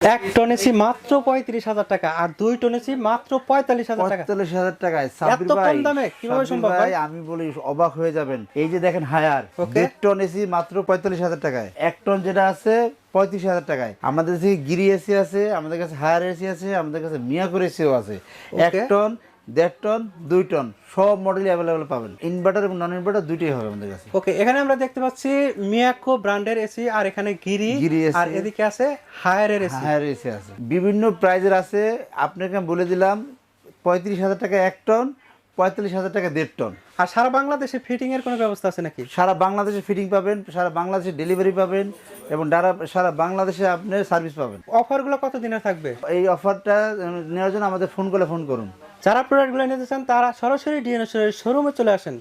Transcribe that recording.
এক ton AC মাত্র ৩৫,০০০ টাকা আর ২ টন এসি মাত্র ৪৫,০০০ টাকা। ৪৫,০০০ টাকায় এত কম দামে কিভাবে সম্ভব ভাই? আমি বলি অবাক হয়ে যাবেন। এই যে দেখেন হায়ার ১.৫ টন এসি মাত্র ৪৫,০০০ টাকায়। ১ টন যেটা আছে ৩৫,০০০ টাকায়। আমাদের কাছে গিরি এসি আছে, আমাদের কাছে হায়ার এসি আছে, আমাদের কাছে মিয়াকোর এসিও আছে। ১ টন, ১.৫ টন, ২ টন সব মডেলই অ্যাভেলেবল পাবেন। ইনভার্টার এবং নন ইনভার্টার দুইটাই হবে আমাদের কাছে। ওকে, এখানে আমরা দেখতে পাচ্ছি মিয়াকো ব্র্যান্ডের এসি আর এখানে গিরি আর এদিকে আছে হায়ারের এসি। হায়ার এসি আছে বিভিন্ন প্রাইজের আছে। আপনাকে আমি বলে দিলাম ৩৫,০০০ টাকা ১ টন, ৪৫,০০০ টাকা ১.৫ টন। আর সারা বাংলাদেশে ফিটিং এর কোনো ব্যবস্থা আছে নাকি? সারা বাংলাদেশে ফিটিং পাবেন, সারা বাংলাদেশে ডেলিভারি পাবেন এবং সারা বাংলাদেশে আপনি সার্ভিস পাবেন। অফারগুলো কত দিনের থাকবে? এই অফারটা নেওয়ার জন্য আমাদের ফোন করুন। যারা প্রোডাক্টগুলো নিতে চান তারা সরাসরি ডিএনএ শোরুমে চলে আসেন।